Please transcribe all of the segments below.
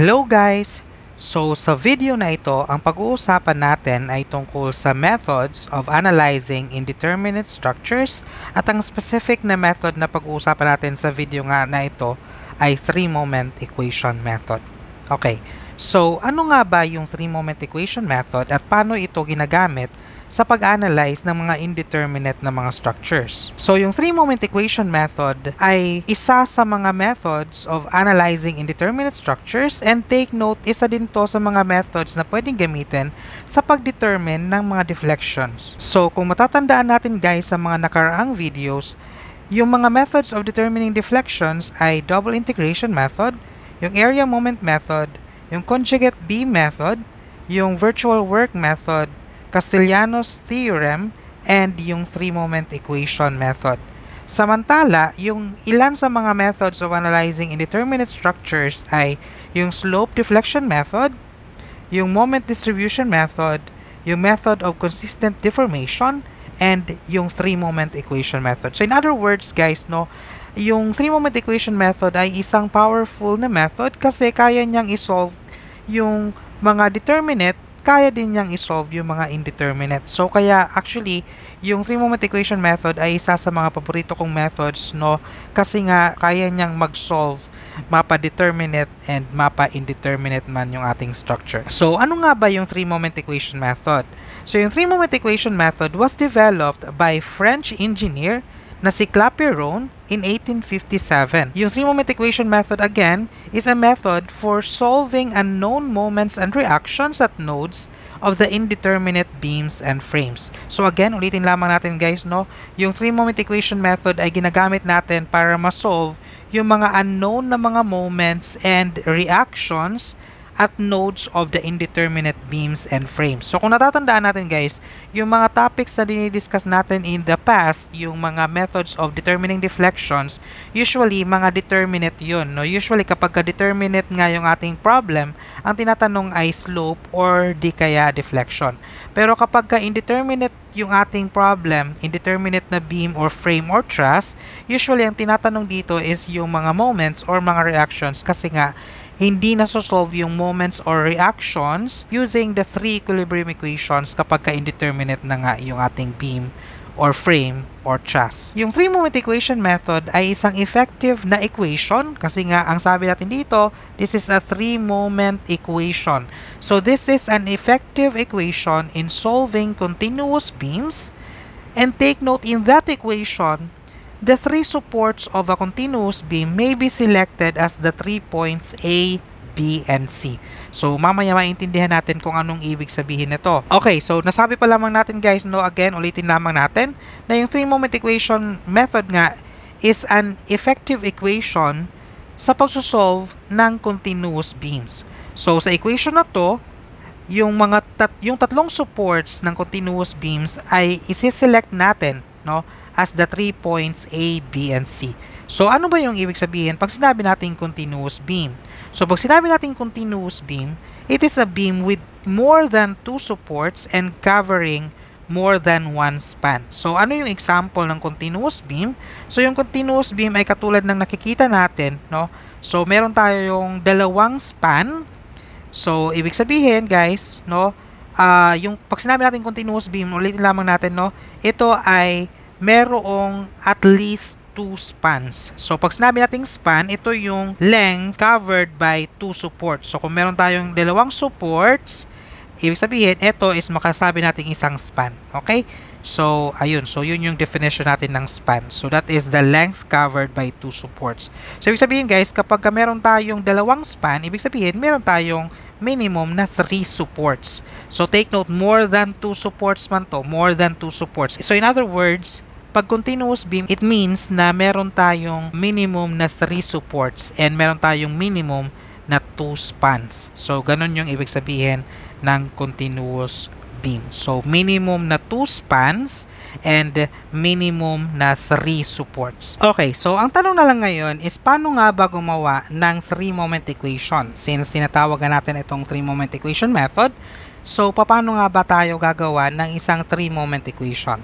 Hello guys! So sa video na ito, ang pag-uusapan natin ay tungkol sa methods of analyzing indeterminate structures at ang specific na method na pag-uusapan natin sa video nga na ito ay three-moment equation method. Okay, so ano nga ba yung three-moment equation method at paano ito ginagamit sa pag-analyze ng mga indeterminate na mga structures? So, yung three-moment equation method ay isa sa mga methods of analyzing indeterminate structures, and take note, isa din to sa mga methods na pwedeng gamitin sa pag-determine ng mga deflections. So, kung matatandaan natin guys sa mga nakaraang videos, yung mga methods of determining deflections ay double integration method, yung area moment method, yung conjugate beam method, yung virtual work method, Castellanos theorem, and yung three-moment equation method. Samantala, yung ilan sa mga methods of analyzing indeterminate structures ay yung slope deflection method, yung moment distribution method, yung method of consistent deformation, and yung three-moment equation method. So in other words guys, yung three-moment equation method ay isang powerful na method kasi kaya niyang isolve yung mga determinate, kaya din niyang isolve yung mga indeterminate. So, kaya actually, yung three-moment equation method ay isa sa mga paborito kong methods, kasi nga, kaya niyang mag-solve mapa-determinate and mapa-indeterminate man yung ating structure. So, ano nga ba yung three-moment equation method? So, yung three-moment equation method was developed by French engineer na si Clapeyron in 1857. Yung three-moment equation method again is a method for solving unknown moments and reactions at nodes of the indeterminate beams and frames. So again, ulitin lamang natin guys, yung three-moment equation method ay ginagamit natin para ma-solve yung mga unknown na mga moments and reactions at nodes of the indeterminate beams and frames. So kung natatandaan natin guys, yung mga topics na dinidiscuss natin in the past, yung mga methods of determining deflections, usually mga determinate yun. Usually kapag ka-determinate nga yung ating problem, ang tinatanong ay slope or di kaya deflection. Pero kapag ka-indeterminate yung ating problem, indeterminate na beam or frame or truss, usually ang tinatanong dito is yung mga moments or mga reactions kasi nga hindi nasosolve yung moments or reactions using the three equilibrium equations kapag ka-indeterminate na nga yung ating beam or frame or truss. Yung three-moment equation method ay isang effective na equation kasi nga ang sabi natin dito, this is a three-moment equation. So this is an effective equation in solving continuous beams, and take note, in that equation, the three supports of a continuous beam may be selected as the 3 points A, B, and C. So, mamaya maintindihan natin kung anong ibig sabihin nito. Okay, so nasabi pa lamang natin guys, again, ulitin lamang natin na yung three-moment equation method nga is an effective equation sa pagsosolve ng continuous beams. So, sa equation na to, yung tatlong supports ng continuous beams ay isi-select natin, as the 3 points A, B, and C. So, ano ba yung ibig sabihin pag sinabi natin continuous beam? So, pag sinabi natin continuous beam, it is a beam with more than 2 supports and covering more than 1 span. So, ano yung example ng continuous beam? So, yung continuous beam ay katulad ng nakikita natin, So, meron tayong dalawang span. So, ibig sabihin, guys, yung pag sinabi natin continuous beam, ulitin lamang natin, ito ay merong at least 2 spans. So, pag sinabi nating span, ito yung length covered by 2 supports. So, kung meron tayong dalawang supports, ibig sabihin, ito is makasabi nating isang span. Okay? So, ayun. So, yun yung definition natin ng span. So, that is the length covered by 2 supports. So, ibig sabihin guys, kapag meron tayong dalawang span, ibig sabihin, meron tayong minimum na 3 supports. So, take note, more than 2 supports man to. More than 2 supports. So, in other words, pag continuous beam, it means na meron tayong minimum na 3 supports and meron tayong minimum na 2 spans. So, ganun yung ibig sabihin ng continuous beam. So, minimum na 2 spans and minimum na 3 supports. Okay, so ang tanong na lang ngayon is paano nga ba gumawa ng three-moment equation? Since tinatawagan natin itong three-moment equation method, so paano nga ba tayo gagawa ng isang three-moment equation?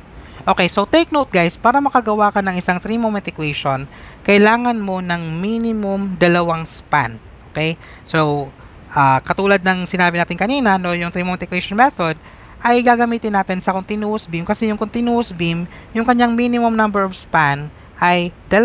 Okay, so take note guys, para makagawa ka ng isang three-moment equation, kailangan mo ng minimum 2 span. Okay? So, Katulad ng sinabi natin kanina, no, yung three-moment equation method, ay gagamitin natin sa continuous beam kasi yung continuous beam, yung kanyang minimum number of span ay 2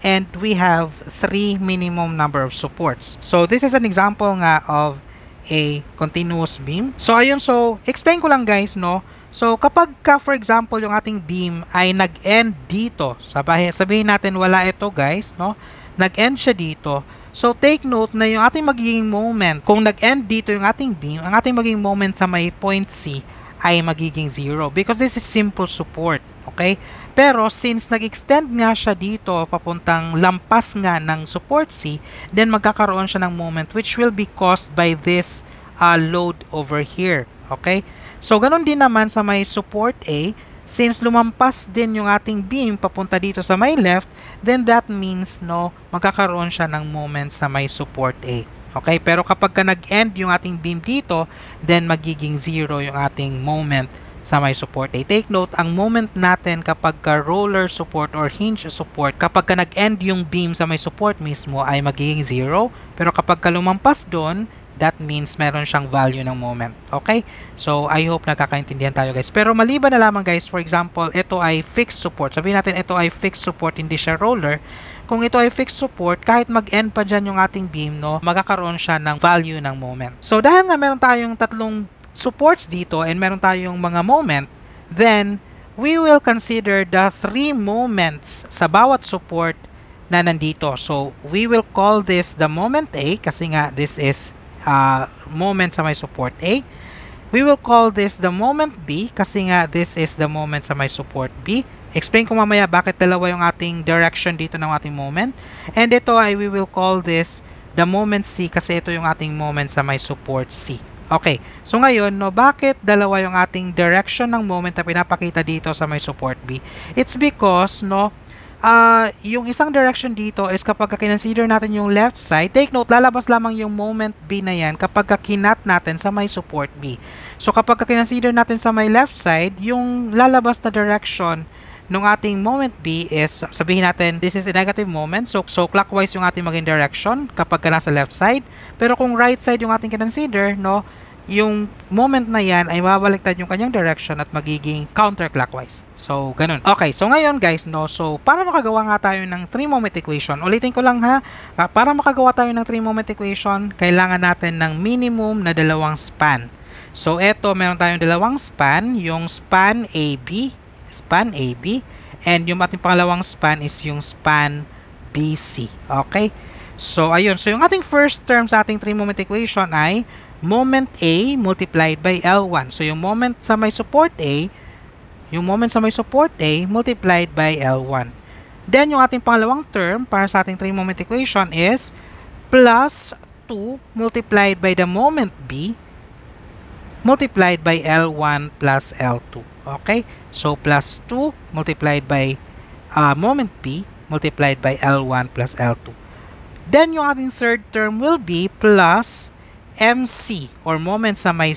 and we have 3 minimum number of supports. So this is an example nga of a continuous beam. So ayun, so explain ko lang guys, no. So kapag for example yung ating beam ay nag-end dito, sabihin natin wala ito guys, no. Nag-end siya dito. So, take note na yung ating magiging moment, kung nag-end dito yung ating beam, ang ating magiging moment sa may point C ay magiging 0 because this is simple support, okay? Pero, since nag-extend nga siya dito, papuntang lampas nga ng support C, then magkakaroon siya ng moment which will be caused by this load over here, okay? So, ganun din naman sa may support A. Since lumampas din yung ating beam papunta dito sa may left, then that means, no, magkakaroon siya ng moment sa may support A. Okay? Pero kapag ka nag-end yung ating beam dito, then magiging 0 yung ating moment sa may support A. Take note, ang moment natin kapag ka roller support or hinge support, kapag ka nag-end yung beam sa may support mismo ay magiging 0. Pero kapag ka lumampas doon, that means meron siyang value ng moment. Okay? So, I hope nakakaintindihan tayo guys. Pero maliban na lamang guys, for example, ito ay fixed support. Sabihin natin ito ay fixed support, hindi siya roller. Kung ito ay fixed support, kahit mag-end pa dyan yung ating beam, no, magkakaroon siya ng value ng moment. So, dahil nga meron tayong tatlong supports dito and meron tayong mga moment, then, we will consider the 3 moments sa bawat support na nandito. So, we will call this the moment A kasi nga this is moment sa may support A. We will call this the moment B kasi nga this is the moment sa may support B. Explain ko mamaya bakit dalawa yung ating direction dito ng ating moment. And ito ay we will call this the moment C kasi ito yung ating moment sa may support C. Okay. So ngayon, no, bakit dalawa yung ating direction ng moment na pinapakita dito sa may support B? It's because, no, yung isang direction dito is kapag kinonsider natin yung left side, take note, lalabas lamang yung moment B na yan kapag kinat natin sa may support B. So kapag kinonsider natin sa may left side, yung lalabas na direction ng ating moment B is, sabihin natin, this is a negative moment. So clockwise yung ating maging direction kapag nasa left side. Pero kung right side yung ating kinonsider, no, yung moment na yan ay mabaliktad yung kanyang direction at magiging counterclockwise. So, ganun. Okay, so ngayon guys, no, so para makagawa nga tayo ng 3-moment equation, ulitin ko lang ha, para makagawa tayo ng 3-moment equation, kailangan natin ng minimum na 2 span. So, eto, meron tayong 2 span, yung span AB, and yung ating pangalawang span is yung span BC. Okay? So, ayun. So, yung ating first term sa ating 3-moment equation ay moment A multiplied by L1. So, yung moment sa may support A multiplied by L1. Then, yung ating pangalawang term para sa ating 3-moment equation is plus 2 multiplied by the moment B multiplied by L1 plus L2. Okay? So, plus 2 multiplied by moment B multiplied by L1 plus L2. Then, yung ating third term will be plus MC or moment sa may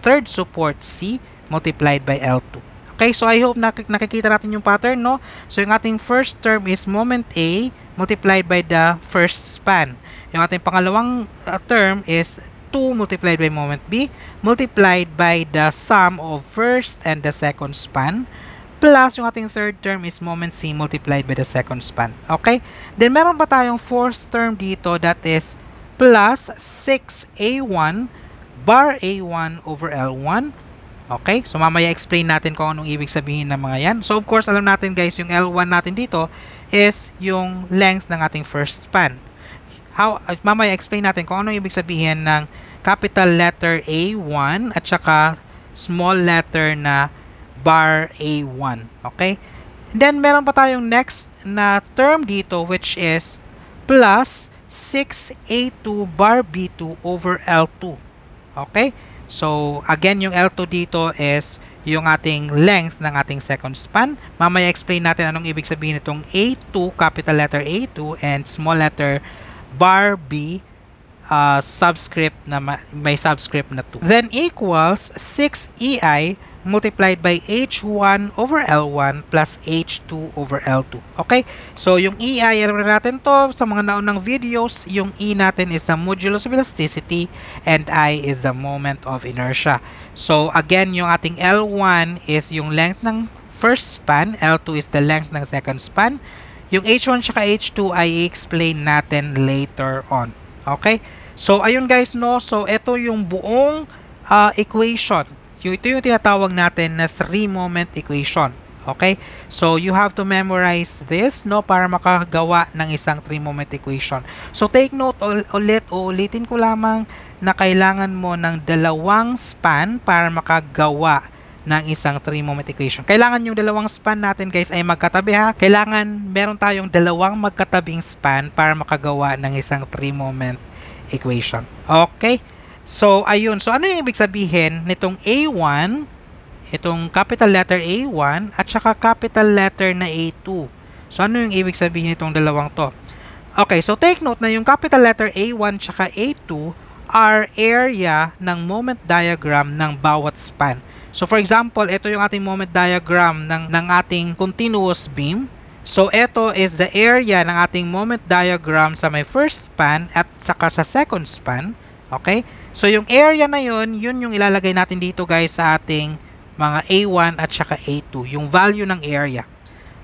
third support C multiplied by L2. Okay, so I hope nakikita natin yung pattern, no? So yung ating first term is moment A multiplied by the first span. Yung ating pangalawang term is 2 multiplied by moment B multiplied by the sum of first and the second span plus yung ating third term is moment C multiplied by the second span. Okay? Then meron pa tayong fourth term dito that is plus 6A1 bar A1 over L1. Okay? So, mamaya explain natin kung anong ibig sabihin ng mga yan. So, of course, alam natin guys, yung L1 natin dito is yung length ng ating first span. Mamaya explain natin kung anong ibig sabihin ng capital letter A1 at saka small letter na bar A1. Okay? Then, meron pa tayong next na term dito which is plus 6A2 bar B2 over L2. Okay? So, again, yung L2 dito is yung ating length ng ating second span. Mamaya explain natin anong ibig sabihin itong A2, capital letter A2, and small letter bar B, subscript na may subscript na 2. Then, equals 6EI multiplied by H1 over L1 plus H2 over L2. Okay? So, yung E ay alam natin to sa mga naunang videos. Yung E natin is the modulus of elasticity and I is the moment of inertia. So, again, yung ating L1 is yung length ng first span. L2 is the length ng second span. Yung H1 tsaka H2 ay i-explain natin later on. Okay? So, ayun guys, no? So, ito yung buong equation. Ito yung tinatawag natin na 3-moment equation. Okay? So, you have to memorize this, no? Para makagawa ng isang 3-moment equation. So, take note ulitin ko lamang na kailangan mo ng dalawang span para makagawa ng isang 3-moment equation. Kailangan yung dalawang span natin guys ay magkatabi ha. Kailangan meron tayong dalawang magkatabing span para makagawa ng isang 3-moment equation. Okay? So, ayun. So, ano yung ibig sabihin nitong A1, itong capital letter A1, at saka capital letter na A2? So, ano yung ibig sabihin nitong dalawang to? Okay, so take note na yung capital letter A1 tsaka A2 are area ng moment diagram ng bawat span. So, for example, ito yung ating moment diagram ng ating continuous beam. So, ito is the area ng ating moment diagram sa may first span at saka sa second span. Okay? So, yung area na yun yung ilalagay natin dito guys sa ating mga A1 at saka A2. Yung value ng area.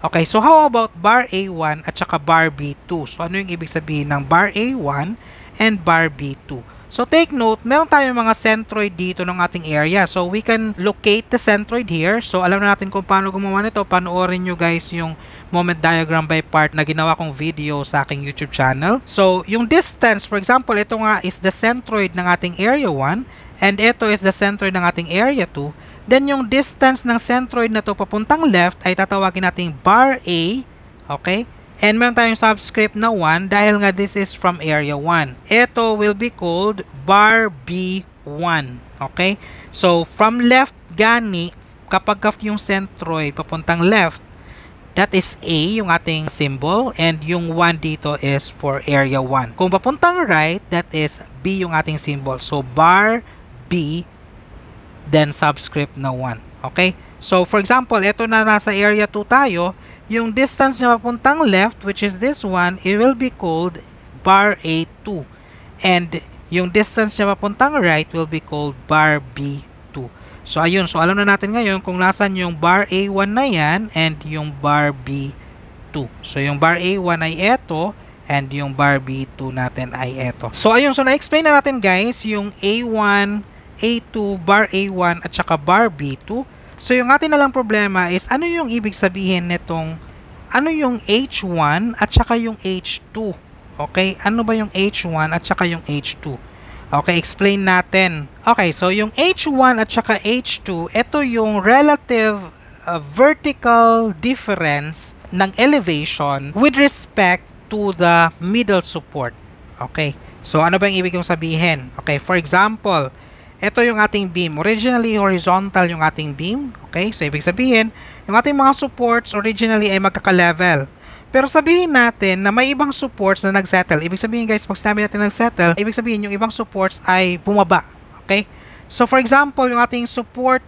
Okay, so how about bar A1 at saka bar B2? So, ano yung ibig sabihin ng bar A1 and bar B2? So, take note, meron tayong mga centroid dito ng ating area. So, we can locate the centroid here. So, alam na natin kung paano gumawa nito. Panoorin nyo guys yung moment diagram by part na ginawa kong video sa aking YouTube channel. So, yung distance, for example, ito nga is the centroid ng ating area 1 and ito is the centroid ng ating area 2. Then, yung distance ng centroid na to papuntang left ay tatawagin nating bar A. Okay? And meron tayong subscript na 1 dahil nga this is from area 1. Ito will be called bar B1. Okay? So, from left gani, kapag yung centroid papuntang left, that is A, yung ating symbol, and yung 1 dito is for area 1. Kung papuntang right, that is B yung ating symbol. So, bar B, then subscript na 1. Okay? So, for example, ito na nasa area 2 tayo, yung distance niya papuntang left, which is this one, it will be called bar A2. And yung distance niya papuntang right will be called bar B2. So, ayun. So, alam na natin ngayon kung nasan yung bar A1 na yan and yung bar B2. So, yung bar A1 ay eto and yung bar B2 natin ay eto. So, ayun. So, na-explain na natin guys yung A1, A2, bar A1 at saka bar B2. So, yung atin na lang problema is ano yung ibig sabihin nitong ano yung H1 at saka yung H2. Okay? Ano ba yung H1 at saka yung H2? Okay, explain natin. Okay, so yung H1 at saka H2, ito yung relative vertical difference ng elevation with respect to the middle support. Okay, so ano ba yung ibig kong sabihin? Okay, for example, ito yung ating beam. Originally, horizontal yung ating beam. Okay, so ibig sabihin, yung ating mga supports originally ay magkaka-level. Pero sabihin natin na may ibang supports na nagsettle. Ibig sabihin guys, pag sinabi natin nagsettle, ibig sabihin yung ibang supports ay bumaba. Okay? So for example, yung ating support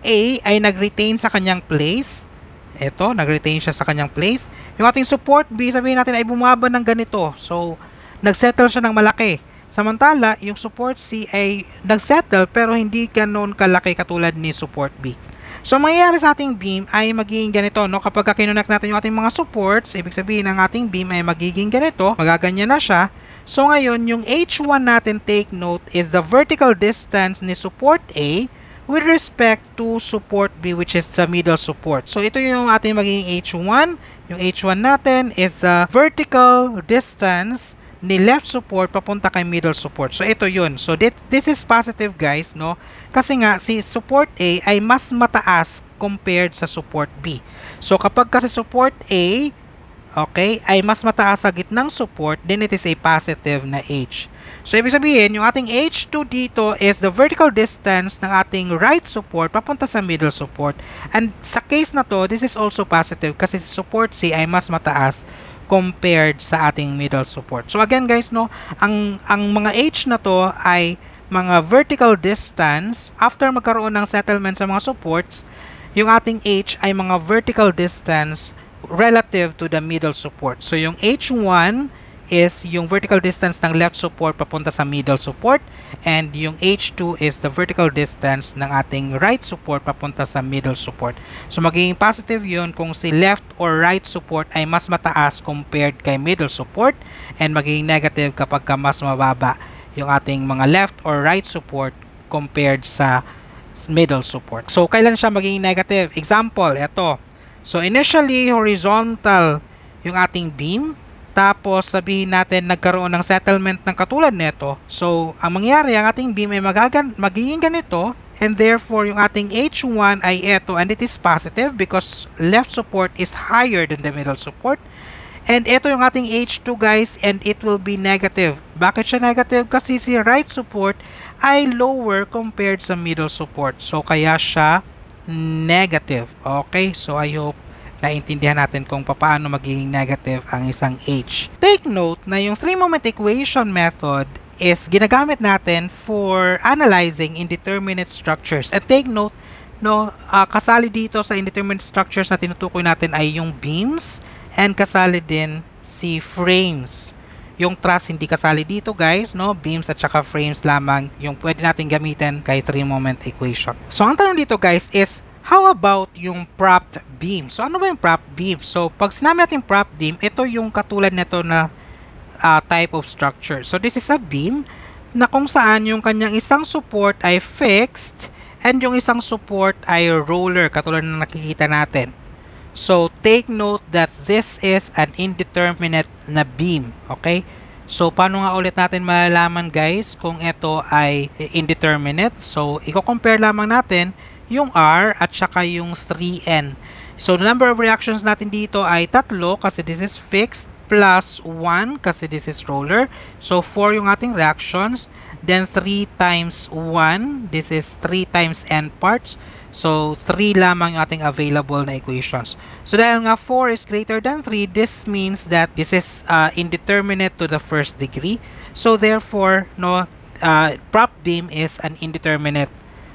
A ay nag-retain sa kanyang place. Ito, nag-retain siya sa kanyang place. Yung ating support B, sabihin natin ay bumaba ng ganito. So, nagsettle siya ng malaki. Samantala, yung support C ay nagsettle pero hindi ganoon kalaki katulad ni support B. So, mangyayari sa ating beam ay magiging ganito, no? Kapag kinunak natin yung ating mga supports, ibig sabihin ang ating beam ay magiging ganito, magaganyan na siya. So, ngayon, yung H1 natin, take note, is the vertical distance ni support A with respect to support B, which is the middle support. So, ito yung ating magiging H1. Yung H1 natin is the vertical distance ni left support papunta kay middle support. So, ito yun. So, this is positive, guys, no? Kasi nga, si support A ay mas mataas compared sa support B. So, kapag kasi support A, okay, ay mas mataas sa gitnang support, then it is a positive na H. So, ibig sabihin, yung ating H2 dito is the vertical distance ng ating right support papunta sa middle support. And sa case na to, this is also positive kasi si support C ay mas mataas compared sa ating middle support. So again guys, no, ang mga H na to ay mga vertical distance, after magkaroon ng settlement sa mga supports, yung ating H ay mga vertical distance relative to the middle support. So yung H1 is yung vertical distance ng left support papunta sa middle support, and yung H2 is the vertical distance ng ating right support papunta sa middle support. So magiging positive yun kung si left or right support ay mas mataas compared kay middle support, and magiging negative kapag mas mababa yung ating mga left or right support compared sa middle support. So kailan siya magiging negative? Example, ito. So initially horizontal yung ating beam, tapos sabihin natin nagkaroon ng settlement ng katulad nito. So ang mangyayari, ang ating beam ay magiging ganito, and therefore yung ating H1 ay ito, and it is positive because left support is higher than the middle support. And ito yung ating H2 guys, and it will be negative. Bakit siya negative? Kasi si right support ay lower compared sa middle support. So kaya siya negative. Okay, so I hope naintindihan natin kung paano magiging negative ang isang H. Take note na yung 3-moment equation method is ginagamit natin for analyzing indeterminate structures. And take note, kasali dito sa indeterminate structures na tinutukoy natin ay yung beams, and kasali din si frames. Yung truss hindi kasali dito guys, beams at saka frames lamang yung pwede natin gamitin kay 3-moment equation. So ang tanong dito guys is, how about yung propped beam? So ano ba yung propped beam? So pag sinabi natin propped beam, ito yung katulad nito na type of structure. So this is a beam na kung saan yung kanyang isang support ay fixed and yung isang support ay roller, katulad na nakikita natin. So take note that this is an indeterminate na beam. Okay? So paano nga ulit natin malalaman guys kung ito ay indeterminate? So i-compare lamang natin yung R at saka yung 3N. So the number of reactions natin dito ay 3 kasi this is fixed, plus 1 kasi this is roller. So 4 yung ating reactions. Then 3 times 1, this is 3 times N parts. So 3 lamang yung ating available na equations. So dahil nga 4 is greater than 3, this means that this is indeterminate to the first degree. So therefore, prop beam is an indeterminate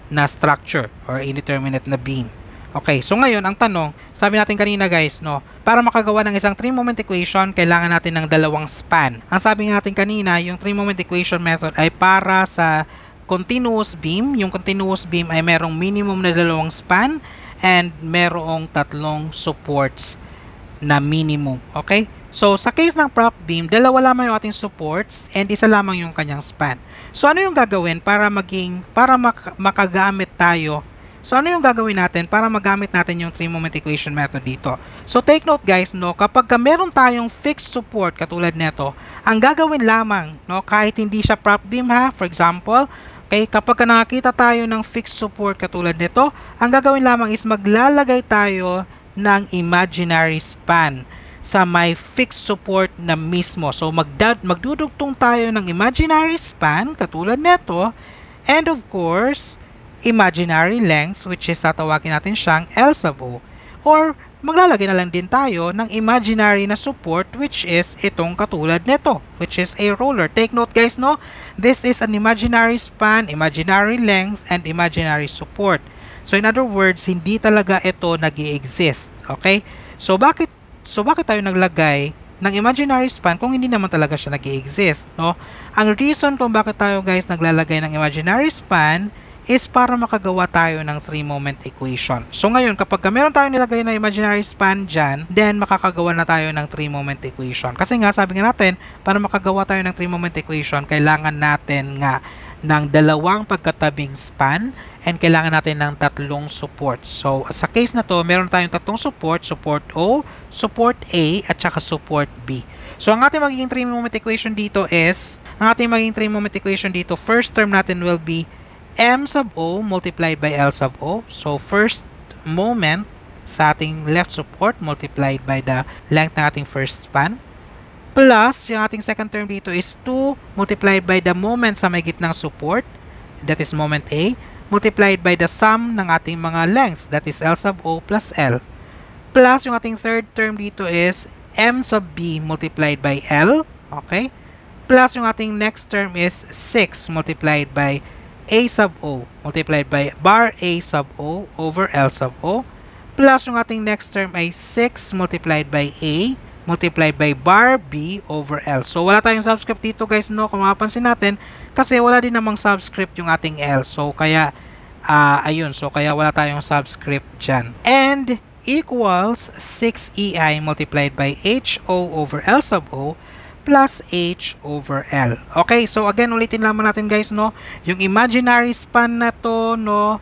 na structure or indeterminate na beam. Okay, so ngayon ang tanong, sabi natin kanina guys, para makagawa ng isang 3-moment equation, kailangan natin ng dalawang span. Ang sabi natin kanina, yung 3-moment equation method ay para sa continuous beam. Yung continuous beam ay merong minimum na dalawang span and merong 3 supports na minimum. Okay? So, sa case ng prop beam, dalawa lamang yung ating supports and isa lamang yung kanyang span. So, ano yung gagawin para makagamit tayo? So, ano yung gagawin natin para magamit natin yung 3-moment equation method dito? So, take note guys, kapag meron tayong fixed support katulad nito, ang gagawin lamang, kahit hindi siya prop beam ha, for example, okay, kapag nakakita tayo ng fixed support katulad nito, ang gagawin lamang is maglalagay tayo ng imaginary span sa may fixed support na mismo. So magdudugtong tayo ng imaginary span katulad nito, and of course imaginary length, which is tatawagin natin siyang L sub O, or maglalagay na lang din tayo ng imaginary na support, which is itong katulad nito, which is a roller. Take note guys, this is an imaginary span, imaginary length, and imaginary support. So in other words, hindi talaga ito nag-i-exist. Okay? So bakit tayo naglagay ng imaginary span kung hindi naman talaga siya nag-i-exist? Ang reason kung bakit tayo guys naglalagay ng imaginary span is para makagawa tayo ng 3-moment equation. So ngayon, kapag meron tayong nilagay na imaginary span dyan, then makakagawa na tayo ng 3-moment equation. Kasi nga, sabi nga natin, para makagawa tayo ng 3-moment equation, kailangan natin nga ng 2 pagkatabing span and kailangan natin ng 3 support. So sa case na to, meron tayong 3 support, support O, support A, at saka support B. So ang ating magiging 3-moment equation dito is, first term natin will be M sub O multiplied by L sub O. So first moment sa ating left support multiplied by the length ng ating first span, plus yung ating second term dito is 2 multiplied by the moment sa may gitnang support, that is moment A, multiplied by the sum ng ating mga length, that is L sub O plus L, plus yung ating third term dito is M sub B multiplied by L, okay, plus yung ating next term is 6 multiplied by A sub O multiplied by bar A sub O over L sub O plus yung ating next term ay 6 multiplied by A multiplied by bar B over L. So, wala tayong subscript dito guys, no? Kung mapapansin natin, kasi wala din namang subscript yung ating L. So, kaya, ayun. So, kaya wala tayong subscript dyan. And, equals 6EI multiplied by HO over L sub O plus H over L. Okay, so again, ulitin lamang natin guys, no? Yung imaginary span na to, no,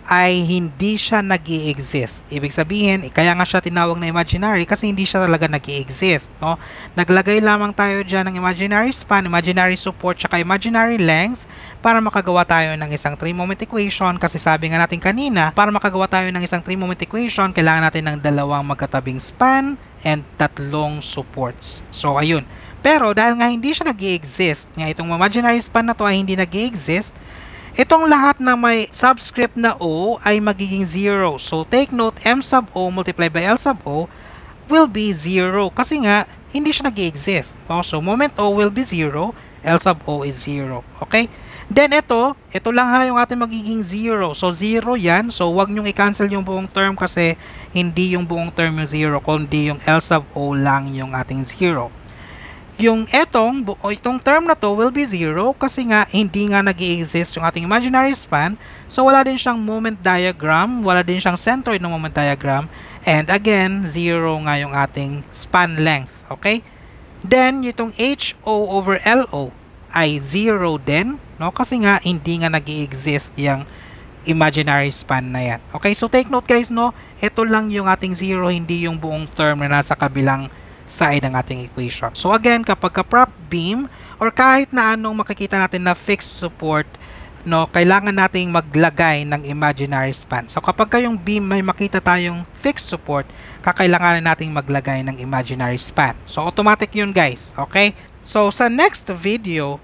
ay hindi siya nag-i-exist. Ibig sabihin, kaya nga siya tinawag na imaginary kasi hindi siya talaga nag-i-exist, no? Naglagay lamang tayo dyan ng imaginary span, imaginary support, tsaka imaginary length para makagawa tayo ng isang 3-moment equation kasi sabi nga natin kanina, para makagawa tayo ng isang 3-moment equation, kailangan natin ng dalawang magkatabing span and tatlong supports. So, ayun. Pero dahil nga hindi siya nag-i-exist, nga itong imaginary span na to ay hindi nag-i-exist, itong lahat na may subscript na O ay magiging 0. So, take note, M sub O multiplied by L sub O will be 0 kasi nga, hindi siya nag-i-exist. So, moment O will be 0, L sub O is 0. Okay? Then, ito lang ha yung ating magiging 0. So, 0 yan. So, wag nyong i-cancel yung buong term kasi hindi yung buong term yung 0, kundi yung L sub O lang yung ating 0. Yung itong term na to will be 0 kasi nga hindi nga nag-i-exist yung ating imaginary span. So, wala din siyang moment diagram, wala din siyang centroid ng moment diagram. And again, 0 nga yung ating span length. Okay? Then, itong HO over LO ay 0 din, no? Kasi nga hindi nga nag-i-exist yung imaginary span na yan. Okay? So, take note guys, no? Ito lang yung ating 0, hindi yung buong term na nasa kabilang side ng ating equation. So again, kapag ka-prop beam or kahit na anong makikita natin na fixed support, no, kailangan nating maglagay ng imaginary span. So kapag yung beam may makita tayong fixed support, kakailanganin nating maglagay ng imaginary span. So automatic yun guys. Okay? So sa next video,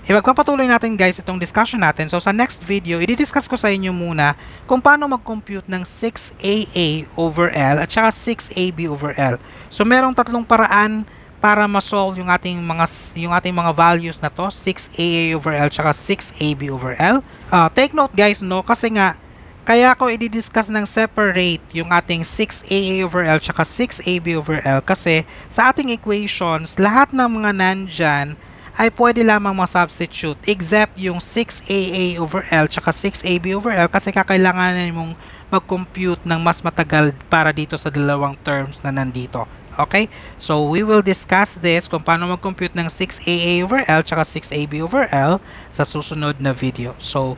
ipagpapatuloy natin guys itong discussion natin. So sa next video, i-discuss ko sa inyo muna kung paano mag-compute ng 6AA over L at saka 6AB over L. So merong tatlong paraan para ma-solve yung ating mga values na to, 6AA over L at saka 6AB over L. Take note guys, no, kasi nga kaya ko i-discuss ng separate yung ating 6AA over L at saka 6AB over L kasi sa ating equations, lahat ng mga nandyan ay pwede lamang ma-substitute except yung 6AA over L tsaka 6AB over L kasi kakailanganin mong mag-compute ng mas matagal para dito sa dalawang terms na nandito. Okay? So, we will discuss this kung paano mag-compute ng 6AA over L tsaka 6AB over L sa susunod na video. So,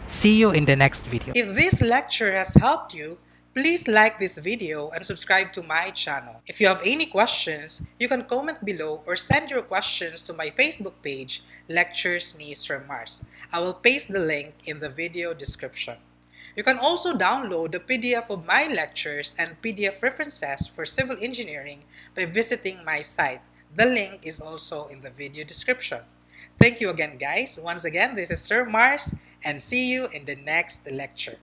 see you in the next video. If this lecture has helped you, please like this video and subscribe to my channel. If you have any questions, you can comment below or send your questions to my Facebook page, Lectures ni Sir Mars. I will paste the link in the video description. You can also download the PDF of my lectures and PDF references for civil engineering by visiting my site. The link is also in the video description. Thank you again guys. Once again, this is Sir Mars and see you in the next lecture.